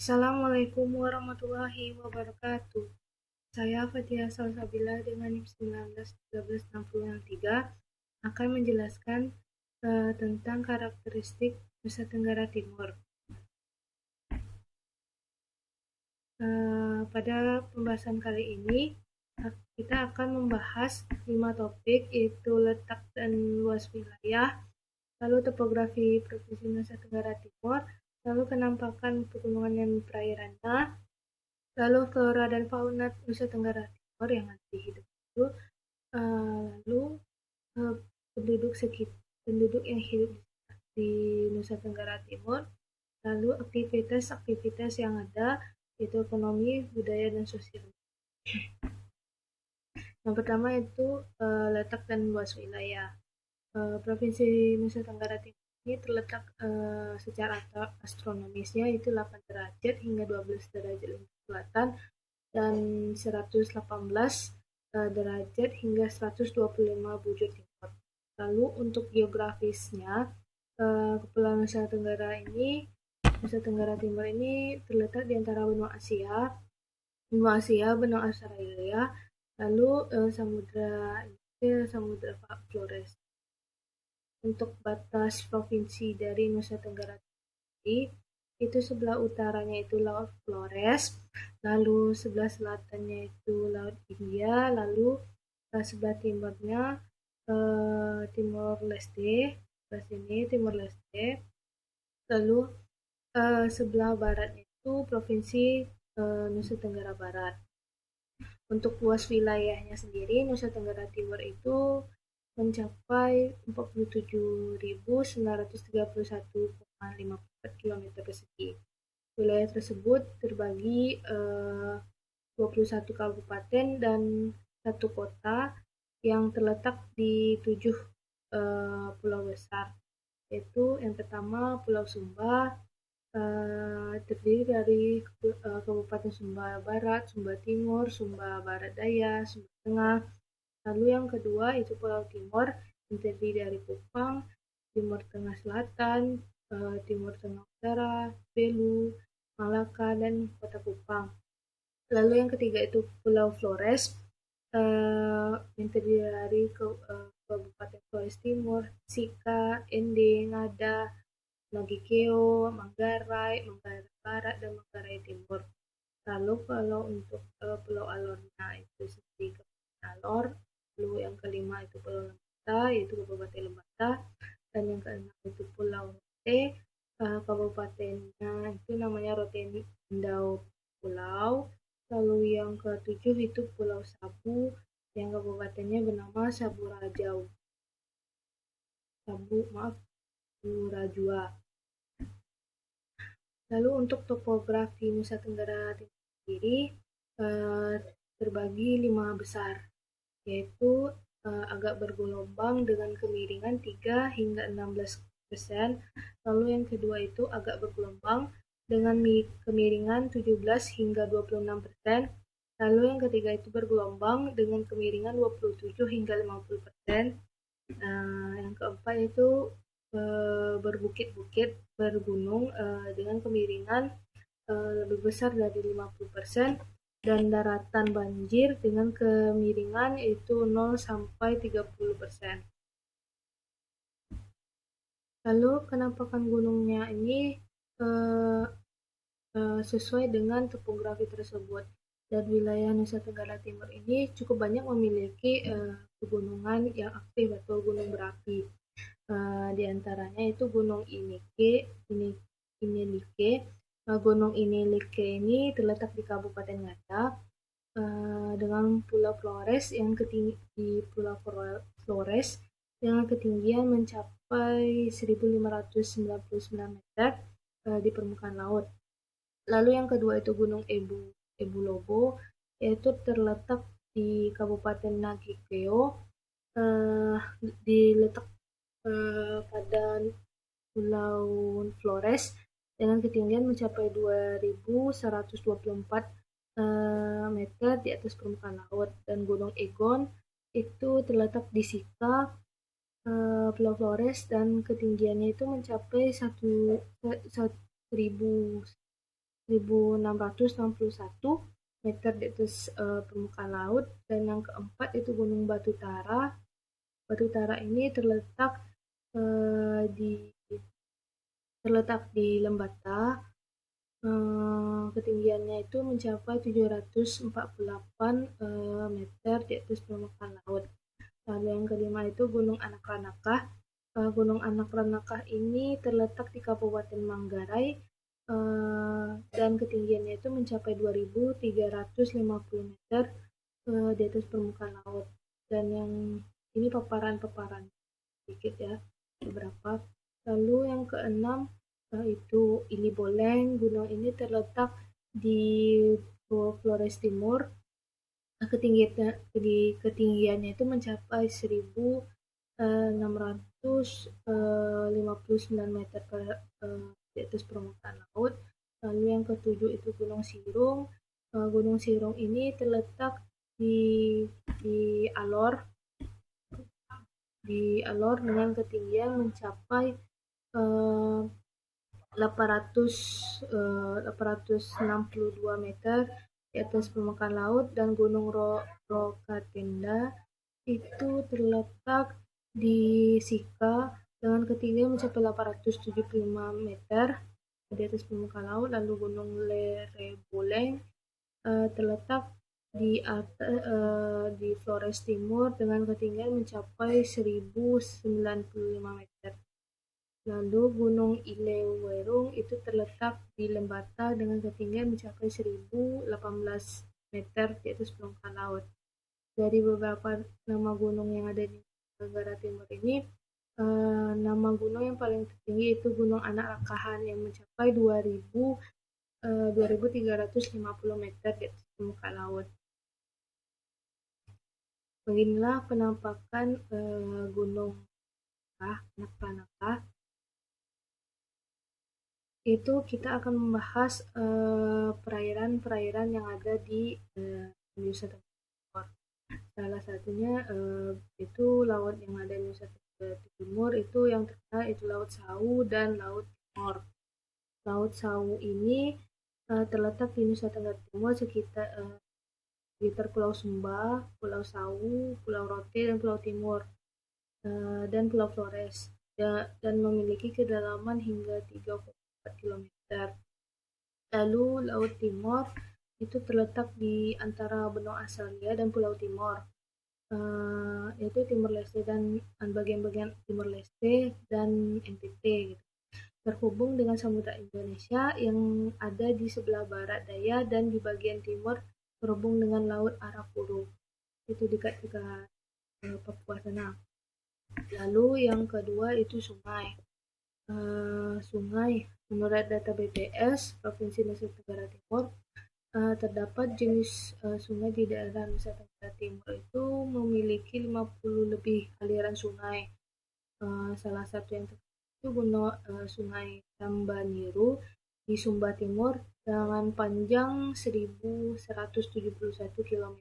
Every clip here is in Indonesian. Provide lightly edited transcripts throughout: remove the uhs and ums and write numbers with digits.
Assalamualaikum warahmatullahi wabarakatuh. Saya Fathia Salsabila dengan NIM 19136063 akan menjelaskan tentang karakteristik Nusa Tenggara Timur. Pada pembahasan kali ini, kita akan membahas 5 topik, yaitu letak dan luas wilayah, lalu topografi Provinsi Nusa Tenggara Timur, lalu kenampakan pegunungan dan perairannya, lalu flora dan fauna Nusa Tenggara Timur yang nanti hidup itu, lalu penduduk yang hidup di Nusa Tenggara Timur, lalu aktivitas-aktivitas yang ada, yaitu ekonomi, budaya, dan sosial. Yang pertama itu letak dan luas wilayah. Provinsi Nusa Tenggara Timur ini terletak secara astronomisnya itu 8 derajat hingga 12 derajat lintang selatan dan 118 derajat hingga 125 bujur timur. Lalu untuk geografisnya, Kepulauan Nusa Tenggara Timur ini terletak di antara benua Asia, benua Australia, lalu Samudra Flores. Untuk batas provinsi dari Nusa Tenggara Timur itu sebelah utaranya itu Laut Flores, lalu sebelah selatannya itu Laut India, lalu sebelah timurnya Timor Leste, sebelah sini Timor Leste, lalu sebelah baratnya itu Provinsi Nusa Tenggara Barat. Untuk luas wilayahnya sendiri, Nusa Tenggara Timur itu mencapai 47.931,54 km persegi. Wilayah tersebut terbagi 21 kabupaten dan 1 kota yang terletak di 7 pulau besar, yaitu yang pertama Pulau Sumba, terdiri dari Kabupaten Sumba Barat, Sumba Timur, Sumba Barat Daya, Sumba Tengah. Lalu yang kedua itu Pulau Timor, yang terdiri dari Kupang, Timur Tengah Selatan, Timur Tengah Utara, Belu, Malaka, dan Kota Kupang. Lalu yang ketiga itu Pulau Flores, yang terdiri dari Kabupaten Flores Timur, Sika, Ende, Ngada, Nagikeo, Manggarai, Manggarai Barat, dan Manggarai Timur. Lalu kalau untuk Pulau Alornya itu seperti Kabupaten Alor, lalu yang kelima itu Pulau Lembata, yaitu Kabupaten Lembata, dan yang keenam itu Pulau Rote, kabupatennya itu namanya Rote Ndau Pulau. Lalu yang ketujuh itu Pulau Sabu, yang kabupatennya bernama Sabu Rajau. Sabu Rajua. Lalu untuk topografi Nusa Tenggara Timur sendiri terbagi 5 besar, yaitu agak bergelombang dengan kemiringan 3 hingga 16%. Lalu yang kedua itu agak bergelombang dengan kemiringan 17 hingga 26%. Lalu yang ketiga itu bergelombang dengan kemiringan 27 hingga 50%. Yang keempat itu berbukit-bukit, bergunung dengan kemiringan lebih besar dari 50%, dan daratan banjir dengan kemiringan itu 0 sampai 30%. Lalu kenampakan gunungnya ini sesuai dengan topografi tersebut, dan wilayah Nusa Tenggara Timur ini cukup banyak memiliki pegunungan yang aktif atau gunung berapi. Di antaranya itu Gunung Inilike. Gunung Inilike ini terletak di Kabupaten Ngada, dengan Pulau Flores dengan ketinggian mencapai 1.599 meter di permukaan laut. Lalu yang kedua itu Gunung Ebu Lobo, yaitu terletak di Kabupaten Nagikeo, diletak pada Pulau Flores dengan ketinggian mencapai 2.124 meter di atas permukaan laut. Dan Gunung Egon itu terletak di Sika, Pulau Flores, dan ketinggiannya itu mencapai 1.124 1661 meter di atas permukaan laut. Dan yang keempat itu Gunung Batu Tara. Batu Tara ini terletak di Lembata. Ketinggiannya itu mencapai 748 meter di atas permukaan laut. Lalu yang kelima itu Gunung Anak Ranakah. Gunung Anak Ranakah ini terletak di Kabupaten Manggarai dan ketinggiannya itu mencapai 2.350 meter di atas permukaan laut. Dan yang ini paparan-paparan sedikit ya, beberapa. Lalu yang keenam itu Ili Boleng. Gunung ini terletak di Flores Timur. Ketinggiannya itu mencapai 1.659 meter di atas permukaan laut. Lalu yang ketujuh itu Gunung Sirung. Gunung Sirung ini terletak di Alor dengan ketinggian mencapai 862 meter di atas permukaan laut. Dan Gunung Rokatenda itu terletak di Sika dengan ketinggian mencapai 875 meter di atas permukaan laut. Lalu Gunung Lereboleng terletak di Flores Timur dengan ketinggian mencapai 1.095 meter. Lalu Gunung Ilewerung itu terletak di Lembata dengan ketinggian mencapai 1.018 meter di atas permukaan laut. Dari beberapa nama gunung yang ada di negara timur ini, nama gunung yang paling tertinggi itu Gunung Anak Rakahan yang mencapai 2.350 meter di atas permukaan laut. Beginilah penampakan Gunung Anak Ranakah. Itu kita akan membahas perairan-perairan yang ada di Nusa Tenggara Timur. Salah satunya itu laut yang ada di Nusa Tenggara Timur itu yang terkenal itu Laut Sawu dan Laut Timor. Laut Sawu ini terletak di Nusa Tenggara Timur sekitar Pulau Sumba, Pulau Sawu, Pulau Rote, dan Pulau Timur, dan Pulau Flores, dan memiliki kedalaman hingga 3,4 km. Lalu Laut Timor itu terletak di antara benua Australia dan Pulau Timor, yaitu Timor Leste dan bagian-bagian Timor Leste dan NTT gitu. Terhubung dengan Samudra Indonesia yang ada di sebelah barat daya dan di bagian timur terhubung dengan Laut Arafuru. Itu dekat-dekat Papua sana. Lalu yang kedua itu sungai. Sungai menurut data BPS Provinsi Nusa Tenggara Timur, terdapat jenis sungai di daerah Nusa Tenggara Timur itu memiliki 50 lebih aliran sungai. Salah satu yang terkenal itu Sungai Tambaniru di Sumba Timur dengan panjang 1.171 km.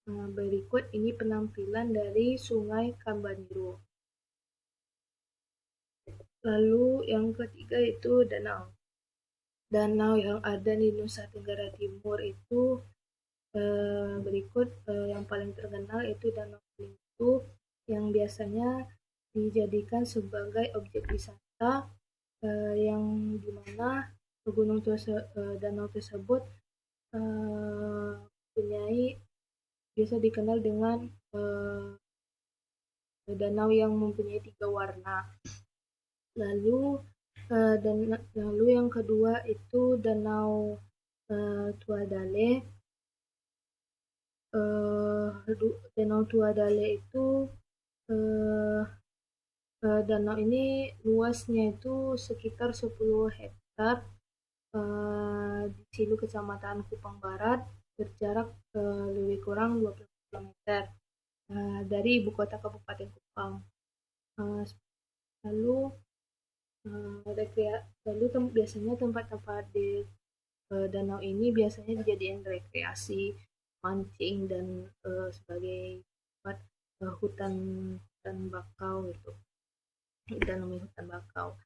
Berikut ini penampilan dari Sungai Tambaniru. Lalu yang ketiga itu danau. Danau yang ada di Nusa Tenggara Timur itu berikut. Yang paling terkenal itu Danau Pelintu yang biasanya dijadikan sebagai objek wisata, yang dimana danau tersebut biasa dikenal dengan danau yang mempunyai 3 warna. Lalu yang kedua itu Danau Tuadale. Danau Tuadale itu danau ini luasnya itu sekitar 10 hektar di Silu Kecamatan Kupang Barat, berjarak lebih kurang 20 km dari ibu kota Kabupaten Kupang. Lalu biasanya tempat-tempat di danau ini biasanya dijadikan rekreasi, mancing, dan sebagai tempat hutan bakau gitu. Dan namanya hutan bakau.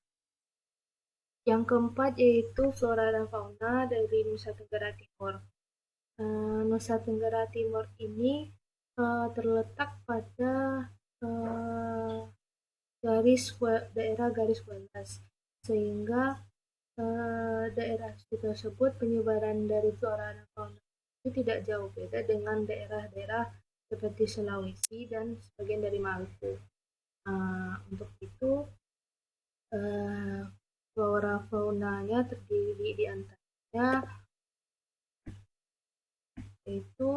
Yang keempat yaitu flora dan fauna dari Nusa Tenggara Timur. Nusa Tenggara Timur ini terletak pada uh, daerah garis Wallace, sehingga daerah tersebut penyebaran dari flora dan fauna itu tidak jauh beda dengan daerah-daerah seperti Sulawesi dan sebagian dari Maluku. Untuk itu flora faunanya terdiri di antaranya yaitu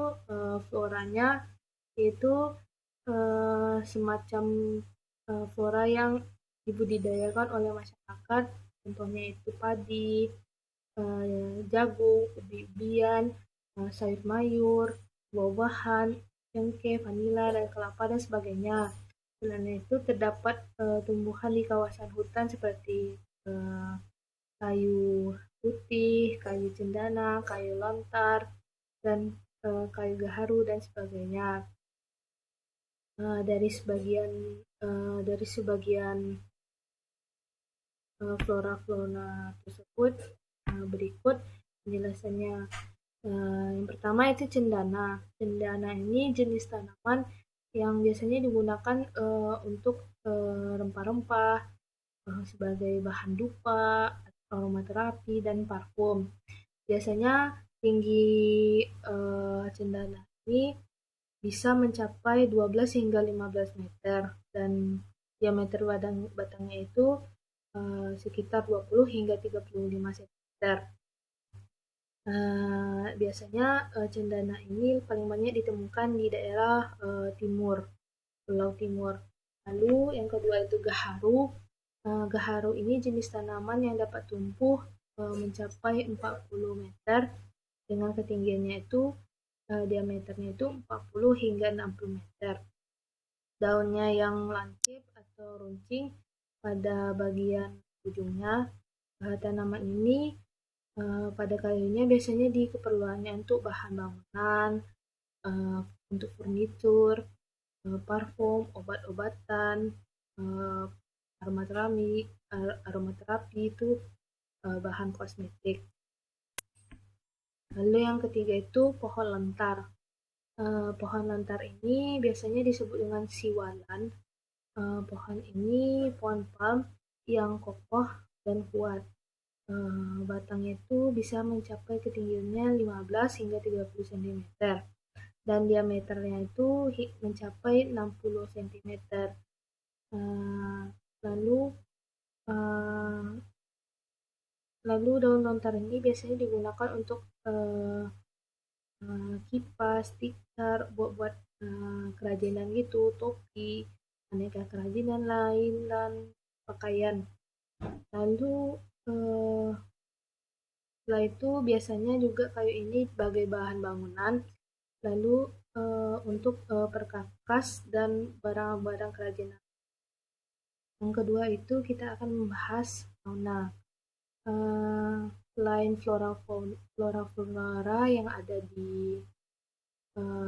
floranya yaitu semacam flora yang dibudidayakan oleh masyarakat, contohnya itu padi, jagung, ubi-ubian, sayur mayur, buah-buahan, cengkeh, vanila, dan kelapa, dan sebagainya. Selain itu terdapat tumbuhan di kawasan hutan seperti kayu putih, kayu cendana, kayu lontar, dan kayu gaharu dan sebagainya. Dari sebagian flora-fauna tersebut berikut penjelasannya. Yang pertama itu cendana. Cendana ini jenis tanaman yang biasanya digunakan untuk rempah-rempah, sebagai bahan dupa, aromaterapi, dan parfum. Biasanya tinggi cendana ini bisa mencapai 12 hingga 15 meter dan diameter batangnya itu sekitar 20 hingga 35 cm. Biasanya cendana ini paling banyak ditemukan di daerah Pulau Timur. Lalu yang kedua itu gaharu. Gaharu ini jenis tanaman yang dapat tumbuh mencapai 40 meter dengan ketinggiannya itu diameternya itu 40 hingga 60 meter. Daunnya yang lancip atau runcing pada bagian ujungnya. Tanaman ini pada kayunya biasanya di keperluannya untuk bahan bangunan, untuk furnitur, parfum, obat-obatan, aromaterapi itu bahan kosmetik. Lalu yang ketiga itu pohon lontar. Pohon lontar ini biasanya disebut dengan siwalan. Pohon ini pohon palm yang kokoh dan kuat. Batangnya itu bisa mencapai ketinggiannya 15 hingga 30 cm dan diameternya itu mencapai 60 cm. Lalu daun lontar ini biasanya digunakan untuk kipas, tikar, buat kerajinan gitu, topi, aneka kerajinan lain, dan pakaian. Lalu setelah itu biasanya juga kayu ini sebagai bahan bangunan, lalu untuk perkakas dan barang-barang kerajinan. Yang kedua itu kita akan membahas fauna. Selain flora yang ada di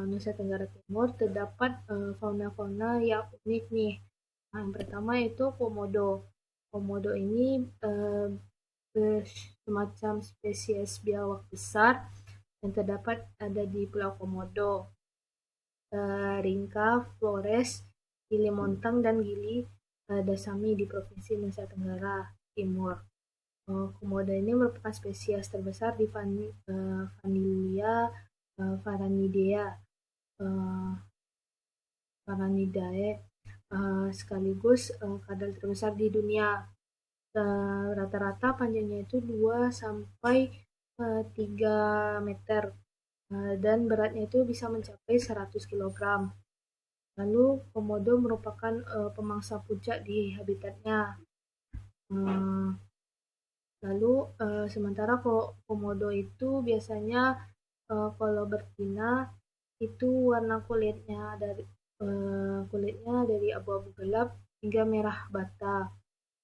Nusa Tenggara Timur, terdapat fauna-fauna yang unik nih. Yang pertama itu komodo. Komodo ini semacam spesies biawak besar yang terdapat ada di Pulau Komodo, Ringka, Flores, Gili Montang, dan Gili Dasami di Provinsi Nusa Tenggara Timur. Komodo ini merupakan spesies terbesar di Vanilla Varanidae, sekaligus kadal terbesar di dunia. Rata-rata panjangnya itu 2 sampai 3 meter dan beratnya itu bisa mencapai 100 kg. Lalu komodo merupakan pemangsa puncak di habitatnya. Lalu sementara komodo itu biasanya kalau betina itu warna kulitnya dari abu-abu gelap hingga merah bata.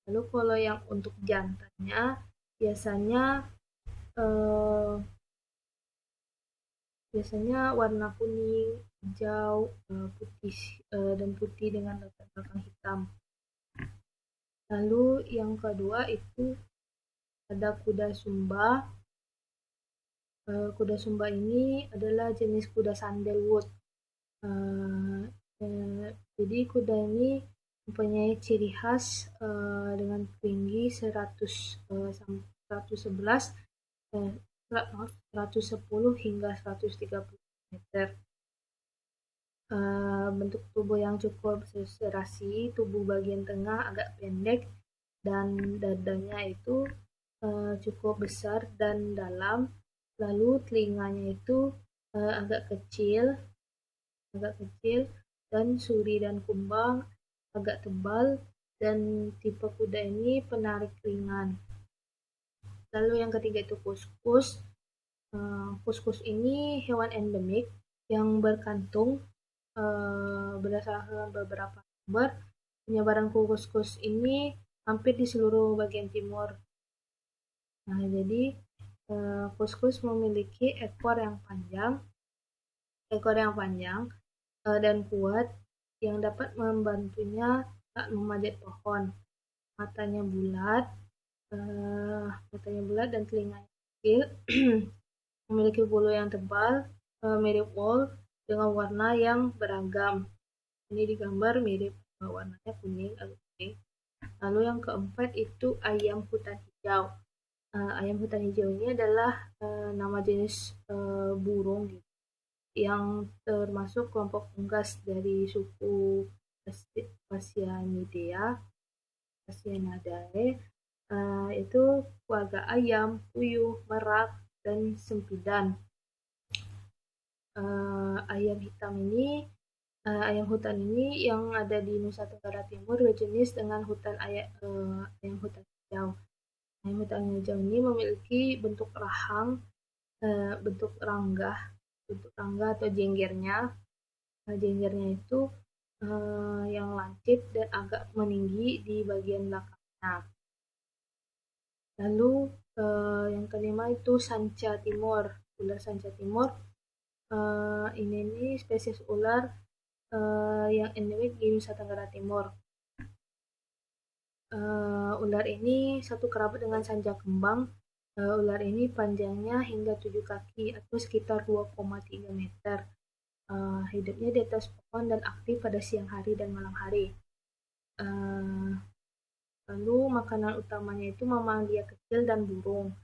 Lalu kalau yang untuk jantannya biasanya warna kuning, hijau, putih dan putih dengan latar belakang hitam. Lalu yang kedua itu ada kuda Sumba. Kuda Sumba ini adalah jenis kuda sandalwood. Eh, jadi kuda ini mempunyai ciri khas dengan tinggi 111 maaf 110 hingga 130 meter. Bentuk tubuh yang cukup serasi, tubuh bagian tengah agak pendek dan dadanya itu cukup besar dan dalam. Lalu telinganya itu agak kecil dan suri dan kumbang agak tebal dan tipe kuda ini penarik ringan. Lalu yang ketiga itu kuskus. Kuskus ini hewan endemik yang berkantung berdasarkan beberapa sumber. Penyebaran kuskus ini hampir di seluruh bagian timur. Nah, jadi kuskus memiliki ekor yang panjang dan kuat yang dapat membantunya saat memanjat pohon. Matanya bulat dan telinganya kecil. Memiliki bulu yang tebal, mirip wool dengan warna yang beragam. Ini digambar mirip warnanya kuning, agak kuning. Lalu yang keempat itu ayam hutan hijau. Ayam hutan hijau ini adalah nama jenis burung yang termasuk kelompok unggas dari suku Phasianidae. Itu keluarga ayam, puyuh, merak, dan sempidan. Ayam hutan ini yang ada di Nusa Tenggara Timur berjenis dengan ayam hutan hijau. Ayam hutan hijau ini memiliki bentuk rangga atau jenggernya. Jenggernya itu yang lancip dan agak meninggi di bagian belakangnya. Lalu yang kelima itu sanca timur. Ular sanca timur ini spesies ular yang endemik di Nusa Tenggara Timur. Ular ini satu kerabat dengan sanca kembang. Ular ini panjangnya hingga 7 kaki atau sekitar 2,3 meter. Hidupnya di atas pohon dan aktif pada siang hari dan malam hari. Lalu makanan utamanya itu mamalia kecil dan burung.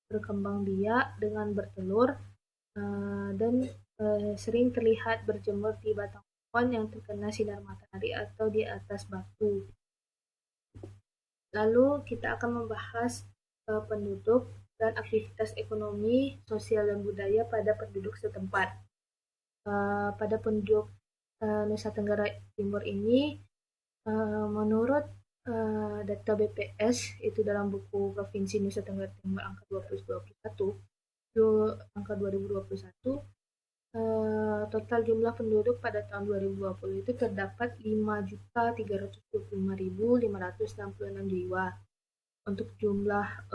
Berkembang biak dengan bertelur dan sering terlihat berjemur di batang pohon yang terkena sinar matahari atau di atas batu. Lalu kita akan membahas penduduk dan aktivitas ekonomi, sosial, dan budaya pada penduduk setempat. Pada penduduk Nusa Tenggara Timur ini, menurut data BPS itu dalam buku Provinsi Nusa Tenggara Timur angka 2021, total jumlah penduduk pada tahun 2020 itu terdapat 5.325.566 jiwa. Untuk jumlah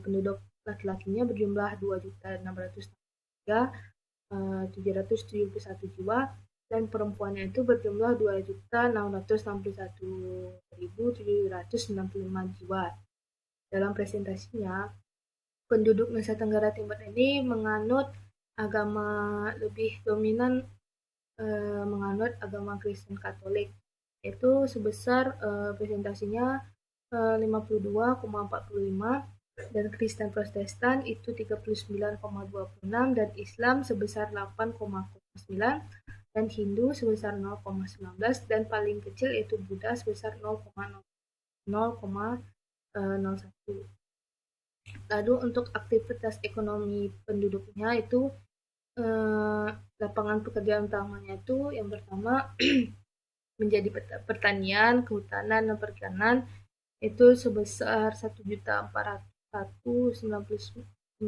penduduk laki-lakinya berjumlah 2.633.771 jiwa dan perempuannya itu berjumlah 2.661.795 jiwa. Dalam presentasinya, penduduk Nusa Tenggara Timur ini menganut lebih dominan menganut agama Kristen Katolik, yaitu sebesar presentasinya 52,45 dan Kristen Protestan itu 39,26 dan Islam sebesar 8,9 dan Hindu sebesar 0,19 dan paling kecil yaitu Buddha sebesar 0,01. Lalu untuk aktivitas ekonomi penduduknya itu lapangan pekerjaan utamanya itu yang pertama menjadi pertanian, kehutanan, dan perikanan itu sebesar 1.401.959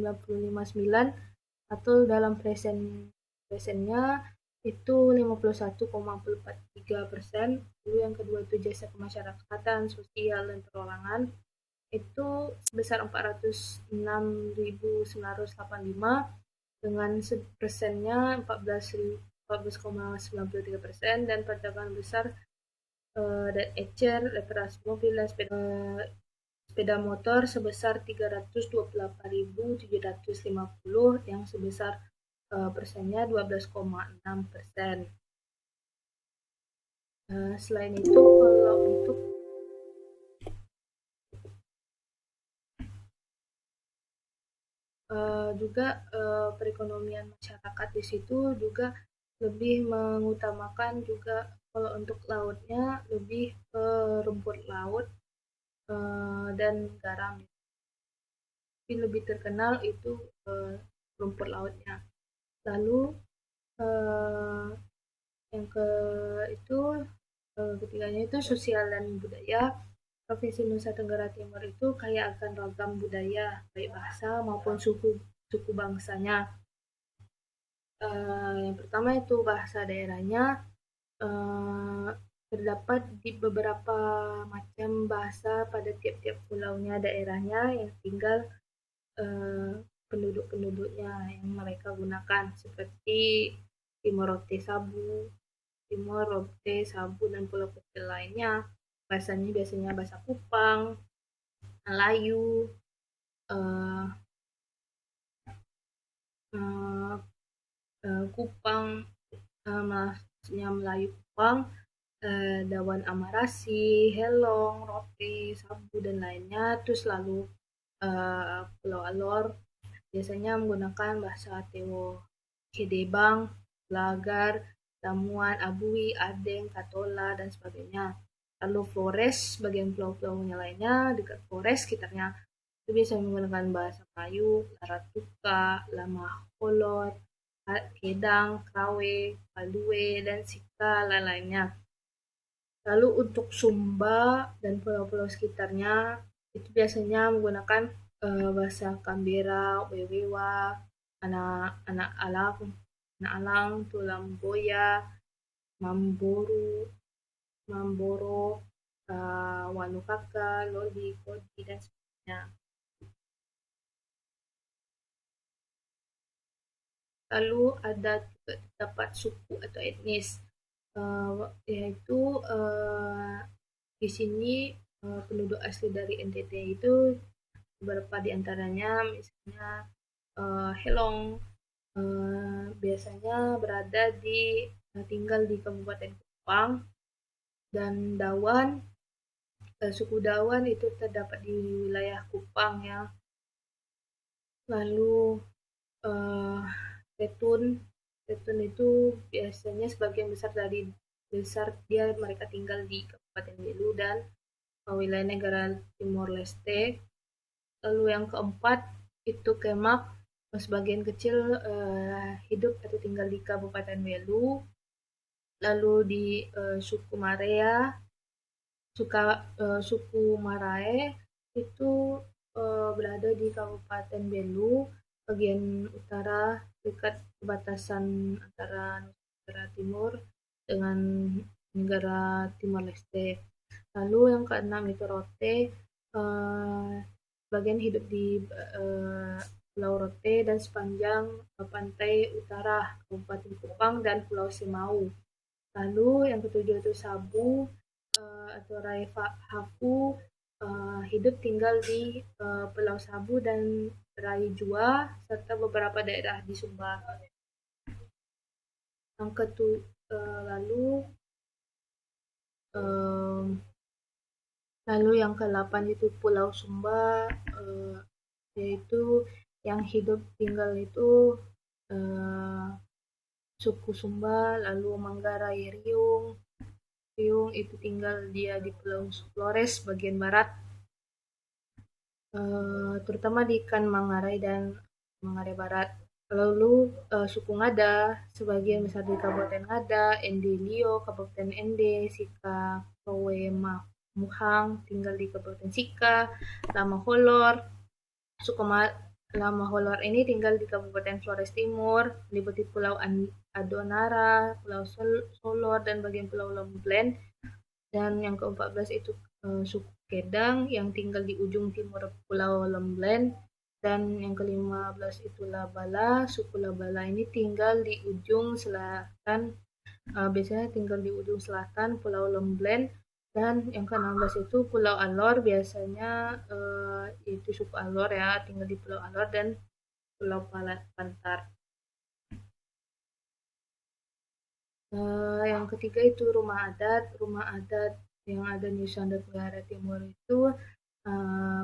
atau dalam presennya itu 51,43%. Lalu yang kedua itu jasa kemasyarakatan, sosial, dan perorangan itu sebesar 406.985 dengan persennya 14,93% dan perdagangan besar dan ecer, reparasi mobil dan sepeda sepeda motor sebesar 328.750 yang sebesar persennya 12,6%. Selain itu, kalau untuk juga perekonomian masyarakat di situ juga lebih mengutamakan juga kalau untuk lautnya lebih ke rumput laut dan garam. Tapi lebih terkenal itu rumput lautnya. Lalu eh, yang itu ketiganya itu sosial dan budaya. Provinsi Nusa Tenggara Timur itu kaya akan ragam budaya, baik bahasa maupun suku bangsanya. Yang pertama itu bahasa daerahnya, eh, terdapat di beberapa macam bahasa pada tiap-tiap pulaunya daerahnya yang tinggal eh, penduduk-penduduknya yang mereka gunakan seperti Timor-Leste Sabu, Timor-Leste Sabu dan pulau kecil lainnya. Bahasanya biasanya bahasa Kupang, Melayu, eh, eh, Kupang, maksudnya Melayu Kupang, Dawan Amarasi, Helong, Rote, Sabu dan lainnya. Terus lalu Pulau Alor biasanya menggunakan bahasa Tewo, Kedebang, Lagar, Lamuan, Abui, Adeng, Katola, dan sebagainya. Lalu Flores, bagian pulau-pulaunya lainnya, dekat Flores sekitarnya, itu bisa menggunakan bahasa Melayu, Laratuka, Lama Kolot, Kedang, Krawe, Palue, dan Sika, lain-lainnya. Lalu untuk Sumba dan pulau-pulau sekitarnya, itu biasanya menggunakan bahasa Kambera, Wewewa, anak alang, anak alang, tulang boya, mamboru, mamboro, wanukaka, lodi, kodi, dan sebagainya. Lalu ada juga terdapat suku atau etnis, yaitu di sini penduduk asli dari NTT itu beberapa di antaranya misalnya Helong biasanya berada di tinggal di Kabupaten Kupang dan Dawan suku Dawan itu terdapat di wilayah Kupang ya. Lalu eh, Tetun Tetun itu biasanya sebagian besar dia mereka tinggal di Kabupaten Belu dan wilayah negara Timor Leste. Lalu yang keempat itu Kemak, sebagian kecil hidup atau tinggal di Kabupaten Belu. Lalu di suku Marea, suku Marae itu berada di Kabupaten Belu, bagian utara dekat perbatasan antara negara Timur dengan negara Timor Leste. Lalu yang keenam itu Rote, bagian hidup di Pulau Rote dan sepanjang pantai utara Kabupaten Kupang dan Pulau Simau. Lalu yang ketujuh itu Sabu atau Raifa Hafu hidup tinggal di Pulau Sabu dan Rai Jua serta beberapa daerah di Sumba. Yang lalu lalu yang ke-8 itu Pulau Sumba yaitu yang hidup tinggal itu suku Sumba, lalu Manggarai Riung. Riung itu tinggal dia di Pulau Flores bagian barat, terutama di Ikan Manggarai dan Manggarai Barat. Lalu suku Ngada, sebagian besar di Kabupaten Ngada, Endelio, Kabupaten Ende, Sika, Kowe, Muhang, tinggal di Kabupaten Sika, Lama Holor, suku Lama Holor ini tinggal di Kabupaten Flores Timur, meliputi Pulau Adonara, Pulau Solor, dan bagian Pulau Lemblen. Dan yang ke-14 itu suku Kedang yang tinggal di ujung timur Pulau Lemblen. Dan yang ke-15 itu Labala, suku Labala ini tinggal di ujung selatan, biasanya tinggal di ujung selatan Pulau Lemblen Dan yang ke-16 itu Pulau Alor, biasanya itu suku Alor ya, tinggal di Pulau Alor dan Pulau Pantar. Yang ketiga itu rumah adat. Rumah adat yang ada di Nusa Tenggara Timur itu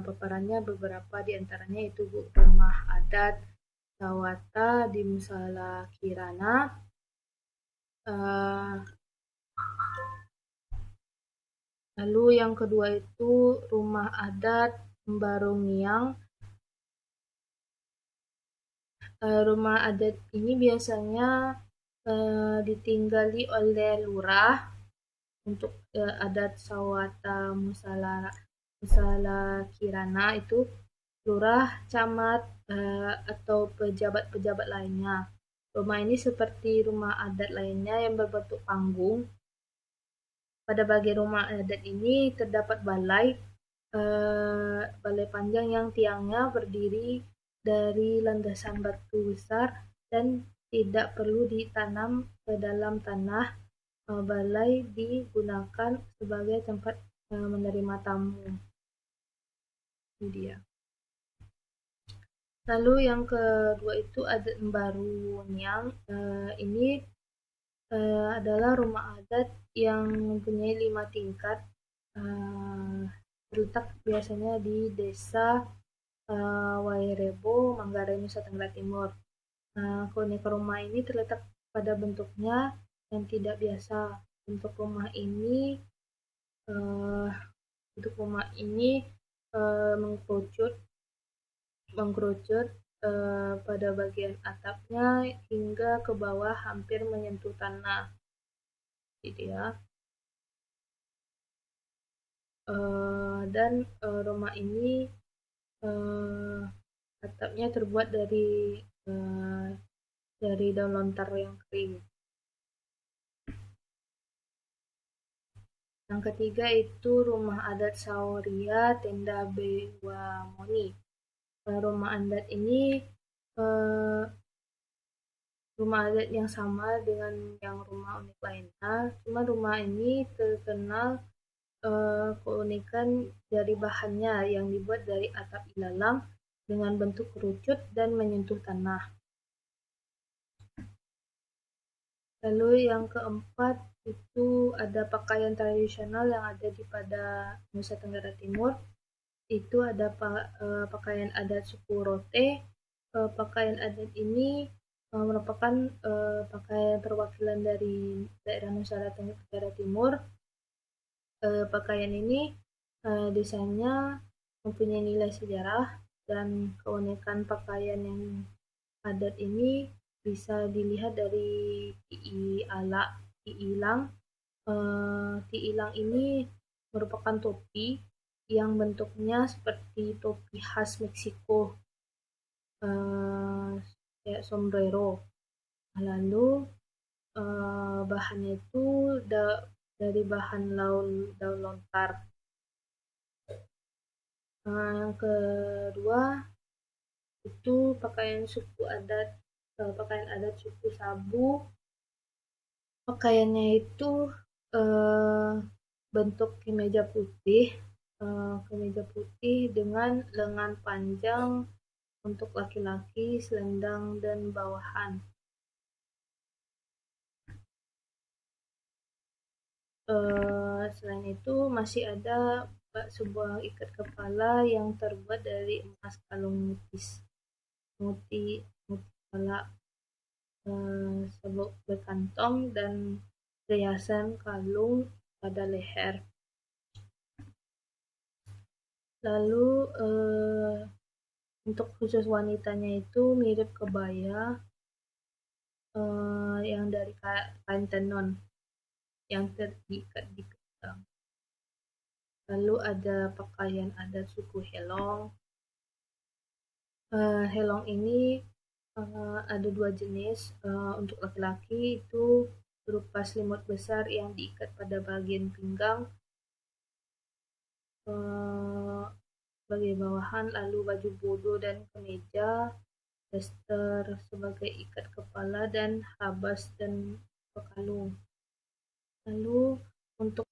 paparannya beberapa di antaranya itu rumah adat Sawata di Musala Kirana, uh, lalu yang kedua itu rumah adat Mbarungiang. Rumah adat ini biasanya ditinggali oleh lurah untuk adat Sawata Musala Kirana itu lurah, camat, atau pejabat-pejabat lainnya. Rumah ini seperti rumah adat lainnya yang berbentuk panggung. Pada bagian rumah adat ini terdapat balai panjang yang tiangnya berdiri dari landasan batu besar dan tidak perlu ditanam ke dalam tanah. Balai digunakan sebagai tempat menerima tamu. Ini dia. Lalu yang kedua itu adat Mbaruniang. Ini adalah rumah adat yang mempunyai 5 tingkat, terletak biasanya di desa Wairebo, Manggarai, Nusa Tenggara Timur. Keunikan rumah ini terletak pada bentuknya yang tidak biasa. Bentuk rumah ini uh, mengkerucut pada bagian atapnya hingga ke bawah hampir menyentuh tanah. Jadi ya. Dan rumah ini atapnya terbuat dari daun lontar yang kering. Yang ketiga itu rumah adat Sauria Tenda Bewamoni. Rumah adat ini rumah adat yang sama dengan yang rumah unik lainnya, cuma rumah ini terkenal keunikan dari bahannya yang dibuat dari atap ilalang dengan bentuk kerucut dan menyentuh tanah. Lalu yang keempat itu ada pakaian tradisional yang ada pada Nusa Tenggara Timur. Itu ada pakaian adat suku Rote. Pakaian adat ini merupakan pakaian perwakilan dari daerah Nusa Tenggara Timur. Pakaian ini desainnya mempunyai nilai sejarah dan keunikan pakaian yang adat ini bisa dilihat dari tiilang. Tiilang ini merupakan topi yang bentuknya seperti topi khas Meksiko, kayak sombrero. Lalu bahannya itu dari bahan daun lontar. Yang kedua itu pakaian adat suku Sabu. Pakaiannya itu bentuk kemeja putih dengan lengan panjang untuk laki-laki, selendang dan bawahan. Selain itu masih ada sebuah ikat kepala yang terbuat dari emas kalung muti kepala, sabuk berkantong dan riasan kalung pada leher. Lalu untuk khusus wanitanya itu mirip kebaya yang dari kain tenun yang terikat di kepala. Lalu ada pakaian adat suku Helong. Helong ini ada 2 jenis. Untuk laki-laki itu berupa selimut besar yang diikat pada bagian pinggang sebagai bawahan, lalu baju bodo dan kemeja, daster sebagai ikat kepala, dan habas dan pekalung. Lalu untuk